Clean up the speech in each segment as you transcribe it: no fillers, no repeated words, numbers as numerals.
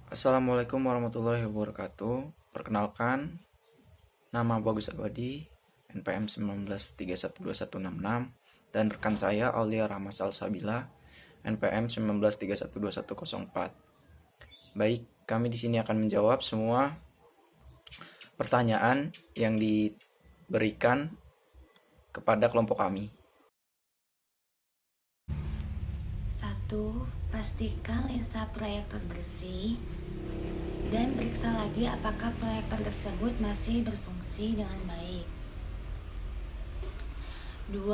Assalamualaikum warahmatullahi wabarakatuh. Perkenalkan, nama Bagus Abadi, NPM 19312166, dan rekan saya Aulia Rahma Salsabila, NPM 19312104. Baik, kami di sini akan menjawab semua pertanyaan yang diberikan kepada kelompok kami. 1. Pastikan lensa proyektor bersih dan periksa lagi apakah proyektor tersebut masih berfungsi dengan baik. 2.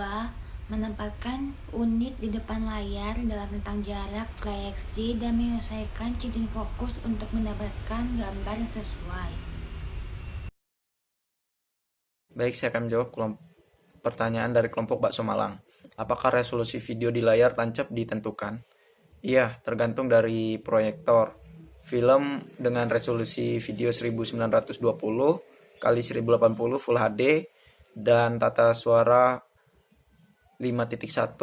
Menempatkan unit di depan layar dalam rentang jarak proyeksi dan menyelesaikan cincin fokus untuk mendapatkan gambar yang sesuai. Baik, saya akan menjawab pertanyaan dari kelompok Bakso Malang. Apakah resolusi video di layar tancap ditentukan? Iya, tergantung dari proyektor. Film dengan resolusi video 1920 kali 1080 Full HD dan tata suara 5.1.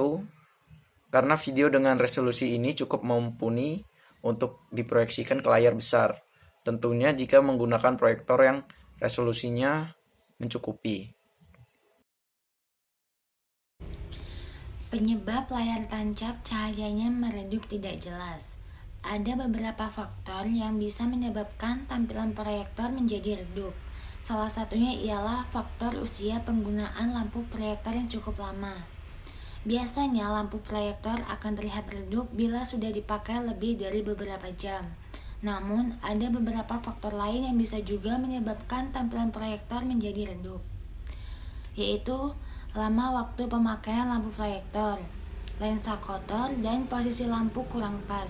Karena video dengan resolusi ini cukup mumpuni untuk diproyeksikan ke layar besar. Tentunya jika menggunakan proyektor yang resolusinya mencukupi. Penyebab layar tancap cahayanya meredup tidak jelas. Ada beberapa faktor yang bisa menyebabkan tampilan proyektor menjadi redup. Salah satunya ialah faktor usia penggunaan lampu proyektor yang cukup lama. Biasanya lampu proyektor akan terlihat redup bila sudah dipakai lebih dari beberapa jam. Namun, ada beberapa faktor lain yang bisa juga menyebabkan tampilan proyektor menjadi redup, yaitu lama waktu pemakaian lampu proyektor, lensa kotor, dan posisi lampu kurang pas.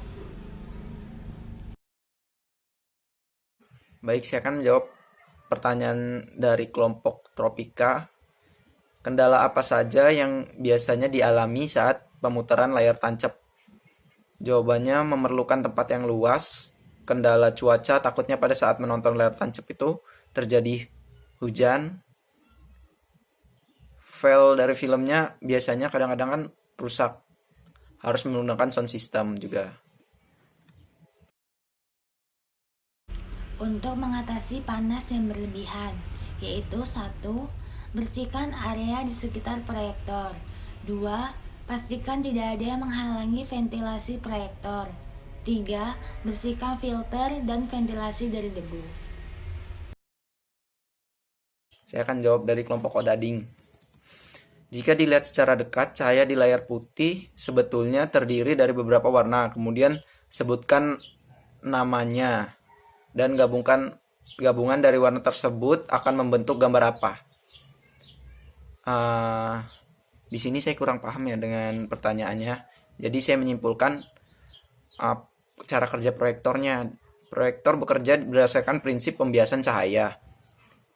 Baik, saya akan menjawab pertanyaan dari kelompok Tropika. Kendala apa saja yang biasanya dialami saat pemutaran layar tancap? Jawabannya memerlukan tempat yang luas. Kendala cuaca, takutnya pada saat menonton layar tancap itu terjadi hujan. File dari filmnya biasanya kadang-kadang kan rusak. Harus menggunakan sound system juga. Untuk mengatasi panas yang berlebihan, yaitu 1. Bersihkan area di sekitar proyektor. 2. Pastikan tidak ada yang menghalangi ventilasi proyektor. 3. Bersihkan filter dan ventilasi dari debu. Saya akan jawab dari kelompok Odading. Jika dilihat secara dekat, cahaya di layar putih sebetulnya terdiri dari beberapa warna. Kemudian sebutkan namanya dan gabungan dari warna tersebut akan membentuk gambar apa? Di sini saya kurang paham ya dengan pertanyaannya. Jadi saya menyimpulkan cara kerja proyektornya. Proyektor bekerja berdasarkan prinsip pembiasan cahaya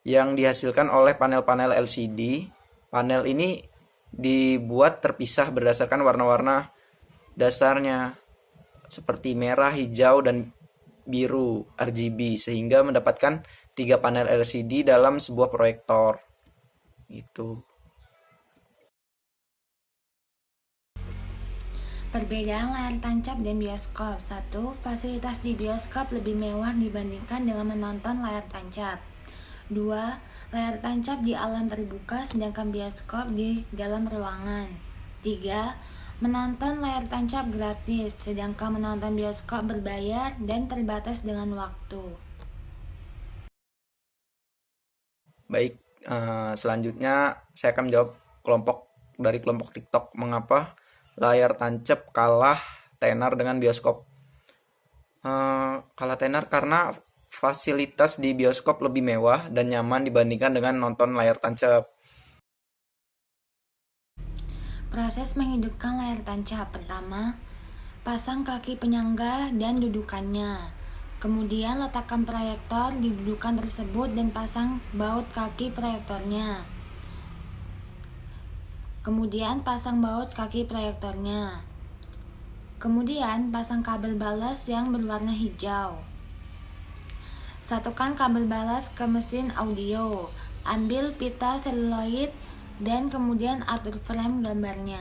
yang dihasilkan oleh panel-panel LCD. Panel ini dibuat terpisah berdasarkan warna-warna dasarnya seperti merah, hijau, dan biru RGB sehingga mendapatkan 3 panel LCD dalam sebuah proyektor. Itu. Perbedaan layar tancap dan bioskop. 1. Fasilitas di bioskop lebih mewah dibandingkan dengan menonton layar tancap. 2. Layar tancap di alam terbuka sedangkan bioskop di dalam ruangan. 3. Menonton layar tancap gratis sedangkan menonton bioskop berbayar dan terbatas dengan waktu. Baik, selanjutnya saya akan menjawab dari kelompok TikTok. Mengapa layar tancap kalah tenar dengan bioskop? Kalah tenar karena fasilitas di bioskop lebih mewah dan nyaman dibandingkan dengan nonton layar tancap. Proses menghidupkan layar tancap. Pertama, pasang kaki penyangga dan dudukannya. Kemudian letakkan proyektor di dudukan tersebut dan pasang baut kaki proyektornya. Kemudian pasang baut kaki proyektornya. Kemudian pasang kabel balas yang berwarna hijau. Satukan kabel balas ke mesin audio. Ambil pita seluloid dan kemudian atur frame gambarnya.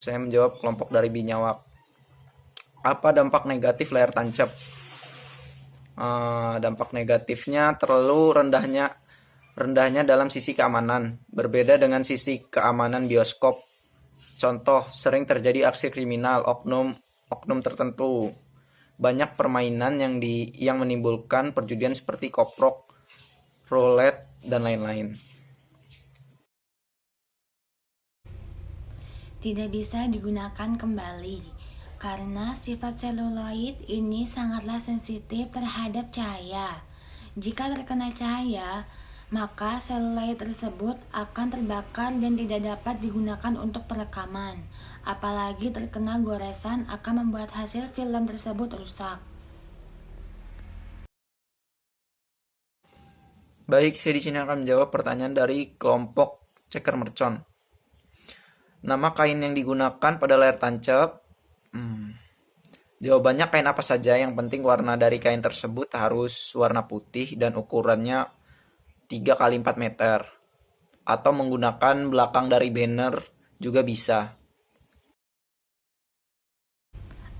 Saya menjawab kelompok dari Binyawak. Apa dampak negatif layar tancap? Dampak negatifnya terlalu rendahnya dalam sisi keamanan, berbeda dengan sisi keamanan bioskop. Contoh, sering terjadi aksi kriminal oknum tertentu. Banyak permainan yang menimbulkan perjudian seperti koprok, roulette, dan lain-lain. Tidak bisa digunakan kembali karena sifat seluloid ini sangatlah sensitif terhadap cahaya. Jika terkena cahaya, maka seluloid tersebut akan terbakar dan tidak dapat digunakan untuk perekaman. Apalagi terkena goresan akan membuat hasil film tersebut rusak. Baik, saya di sini akan menjawab pertanyaan dari kelompok ceker mercon. Nama kain yang digunakan pada layar tancap? Jawabannya kain apa saja, yang penting warna dari kain tersebut harus warna putih dan ukurannya 3 x 4 meter. Atau menggunakan belakang dari banner juga bisa.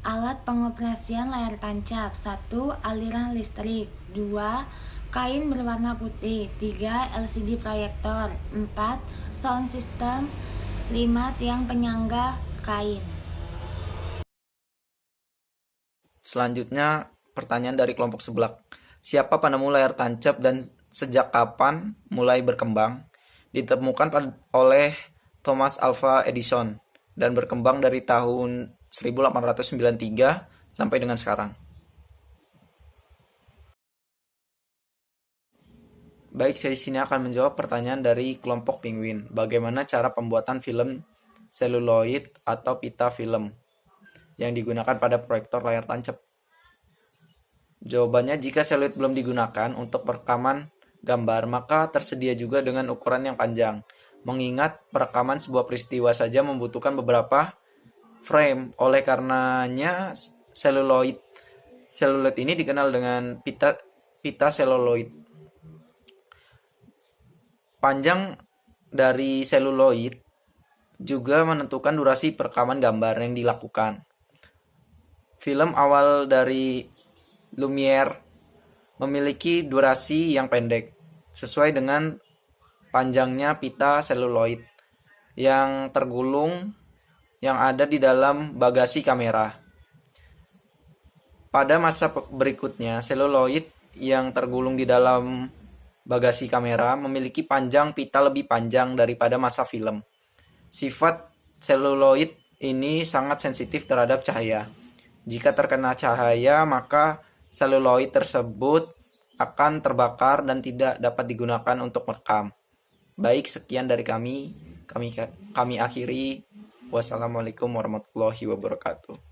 Alat pengoperasian layar tancap: 1. Aliran listrik. 2. Kain berwarna putih. 3. LCD proyektor. 4. Sound system. 5. Tiang penyangga kain. Selanjutnya, pertanyaan dari kelompok sebelah. Siapa penemu layar tancap dan sejak kapan mulai berkembang? Ditemukan oleh Thomas Alva Edison dan berkembang dari tahun 1893 sampai dengan sekarang. Baik, saya di sini akan menjawab pertanyaan dari kelompok penguin. Bagaimana cara pembuatan film seluloid atau pita film yang digunakan pada proyektor layar tancap? Jawabannya, jika seluloid belum digunakan untuk perekaman gambar, maka tersedia juga dengan ukuran yang panjang. Mengingat perekaman sebuah peristiwa saja membutuhkan beberapa frame. Oleh karenanya, seluloid ini dikenal dengan pita seluloid. Panjang dari seluloid juga menentukan durasi perekaman gambar yang dilakukan. Film awal dari Lumiere memiliki durasi yang pendek, sesuai dengan panjangnya pita seluloid yang tergulung yang ada di dalam bagasi kamera. Pada masa berikutnya, seluloid yang tergulung di dalam bagasi kamera memiliki panjang pita lebih panjang daripada masa film. Sifat seluloid ini sangat sensitif terhadap cahaya. Jika terkena cahaya, maka seluloid tersebut akan terbakar dan tidak dapat digunakan untuk merekam. Baik, sekian dari kami akhiri. Wassalamualaikum warahmatullahi wabarakatuh.